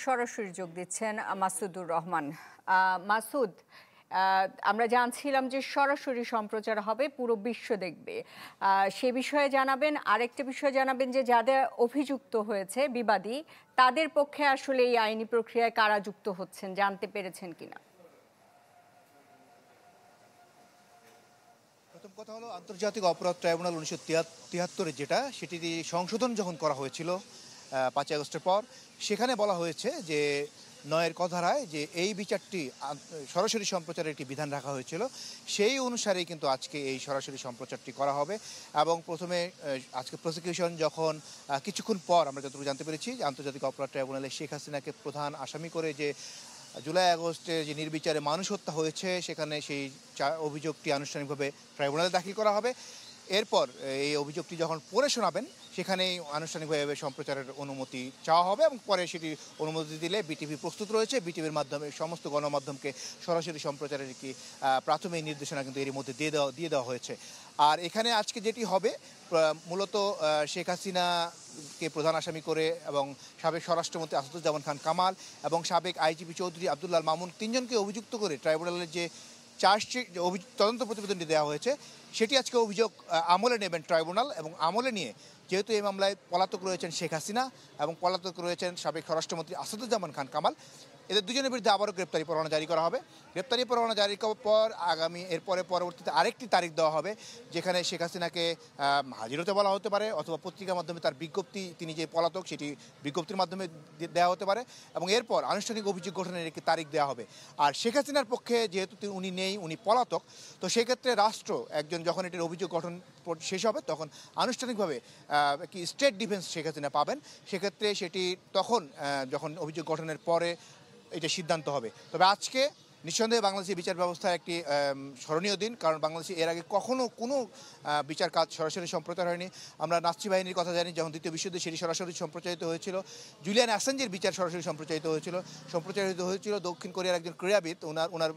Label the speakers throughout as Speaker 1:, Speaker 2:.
Speaker 1: সরাসরি যোগ দিচ্ছেন মাসুদুর রহমান। মাসুদ, আমরা জানছিলাম যে সরাসরি সম্প্রচার হবে, পুরো বিশ্ব দেখবে। সে বিষয়ে জানাবেন। আরেকটা বিষয় জানাবেন যে যাদের অভিযুক্ত হয়েছে বিবাদী, তাদের পক্ষে আসলে এই আইনি প্রক্রিয়ায় কারা যুক্ত হচ্ছেন জানতে পেরেছেন কিনা?
Speaker 2: প্রথম কথা হলো, আন্তর্জাতিক অপরাধ ট্রাইব্যুনাল 1973 যেটা, সেটি সংশোধন যখন করা হয়েছিল 5 আগস্টের পর, সেখানে বলা হয়েছে যে 9 ক ধারায় যে এই বিচারটি সরাসরি সম্প্রচারের একটি বিধান রাখা হয়েছিল, সেই অনুসারেই কিন্তু আজকে এই সরাসরি সম্প্রচারটি করা হবে। এবং প্রথমে আজকে প্রসিকিউশন যখন কিছুক্ষণ পর আমরা যতটুকু জানতে পেরেছি, আন্তর্জাতিক অপরাধ ট্রাইব্যুনালে শেখ হাসিনাকে প্রধান আসামি করে যে জুলাই আগস্টে যে নির্বিচারে মানুষ হত্যা হয়েছে, সেখানে সেই অভিযোগটি আনুষ্ঠানিকভাবে ট্রাইব্যুনালে দাখিল করা হবে। এরপর এই অভিযোগটি যখন পড়ে শোনাবেন, সেখানেই আনুষ্ঠানিকভাবে সম্প্রচারের অনুমতি চাওয়া হবে এবং পরে সেটি অনুমতি দিলে বিটিভি প্রস্তুত রয়েছে। বিটিভির মাধ্যমে সমস্ত গণমাধ্যমকে সরাসরি সম্প্রচারের একটি প্রাথমিক নির্দেশনা কিন্তু এর মধ্যে দিয়ে দেওয়া হয়েছে। আর এখানে আজকে যেটি হবে, মূলত শেখ হাসিনাকে প্রধান আসামি করে এবং সাবেক স্বরাষ্ট্রমন্ত্রী আসাদুজ্জামান খান কামাল এবং সাবেক আইজিপি চৌধুরী আব্দুল্লাহ মামুন, তিনজনকে অভিযুক্ত করে ট্রাইব্যুনালের যে চার্জশিট তদন্ত প্রতিবেদনটি দেওয়া হয়েছে, সেটি আজকে অভিযোগ আমলে নেবেন ট্রাইব্যুনাল। এবং আমলে নিয়ে, যেহেতু এই মামলায় পলাতক রয়েছেন শেখ হাসিনা এবং পলাতক রয়েছেন সাবেক স্বরাষ্ট্রমন্ত্রী আসাদুজ্জামান খান কামাল, এদের দুজনের বিরুদ্ধে আবারও গ্রেপ্তারি পরোয়ানা জারি করা হবে। গ্রেপ্তারি পরোয়ানা জারি করার পর পরবর্তীতে আরেকটি তারিখ দেওয়া হবে, যেখানে শেখ হাসিনাকে হাজির হতে বলা হতে পারে, অথবা পত্রিকার মাধ্যমে তার বিজ্ঞপ্তি, তিনি যে পলাতক সেটি বিজ্ঞপ্তির মাধ্যমে দেওয়া হতে পারে। এবং এরপর আনুষ্ঠানিক অভিযোগ গঠনের একটি তারিখ দেওয়া হবে। আর শেখ হাসিনার পক্ষে যেহেতু উনি নেই, উনি পলাতক, তো সেক্ষেত্রে রাষ্ট্র একজন যখন এটির অভিযোগ গঠন শেষ হবে, তখন আনুষ্ঠানিকভাবে কি স্টেট ডিফেন্স শেখ হাসিনা পাবেন। সেক্ষেত্রে সেটি তখন যখন অভিযোগ গঠনের পরে এটা সিদ্ধান্ত হবে। তবে আজকে নিঃসন্দেহে বাংলাদেশের বিচার ব্যবস্থার একটি স্মরণীয় দিন, কারণ বাংলাদেশে এর আগে কখনো কোনো বিচার কাজ সরাসরি সম্প্রচার হয়নি। আমরা নাৎসি বাহিনীর কথা জানি, যেমন দ্বিতীয় বিশ্বযুদ্ধে সেটি সরাসরি সম্প্রচারিত হয়েছিল। জুলিয়ান অ্যাসাঞ্জের বিচার সরাসরি সম্প্রচারিত হয়েছিল। দক্ষিণ কোরিয়ার একজন ক্রীড়াবিদ, ওনার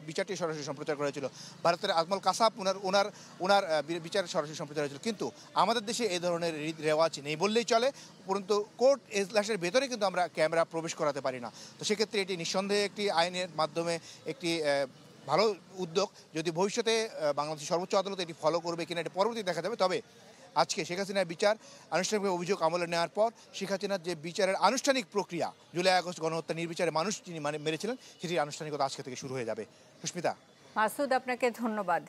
Speaker 2: বিচারটি সরাসরি সম্প্রচার করা হয়েছিল। ভারতের আজমল কাসাব, ওনার বিচার সরাসরি সম্প্রচার হয়েছিল। কিন্তু আমাদের দেশে এই ধরনের রেওয়াজ নেই বললেই চলে, পরন্তু কোর্ট এজলাসের ভেতরে কিন্তু আমরা ক্যামেরা প্রবেশ করাতে পারি না। তো সেক্ষেত্রে এটি নিঃসন্দেহে একটি আইনের মাধ্যমে একটি ভালো উদ্যোগ। যদি ভবিষ্যতে বাংলাদেশের সর্বোচ্চ আদালত এটি ফলো করবে কিনা, এটি পরবর্তী দেখা যাবে। তবে আজকে শেখ হাসিনার বিচার আনুষ্ঠানিকভাবে অভিযোগ আমলে নেওয়ার পর শেখ হাসিনার যে বিচারের আনুষ্ঠানিক প্রক্রিয়া, জুলাই আগস্ট গণহত্যা নির্বিচারে মানুষ যিনি মেরেছিলেন, সেটির আনুষ্ঠানিকতা আজকে থেকে শুরু হয়ে যাবে। সুস্মিতা।
Speaker 1: মাসুদ, আপনাকে ধন্যবাদ।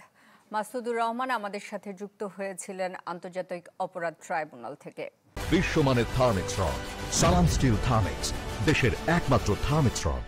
Speaker 1: মাসুদুর রহমান আমাদের সাথে যুক্ত হয়েছিলেন আন্তর্জাতিক অপরাধ ট্রাইব্যুনাল থেকে।
Speaker 3: বিশ্বমানের থার্মিক্স রড, সালাম স্টিল থার্মিক্স, দেশের একমাত্র থার্মিক্স রড।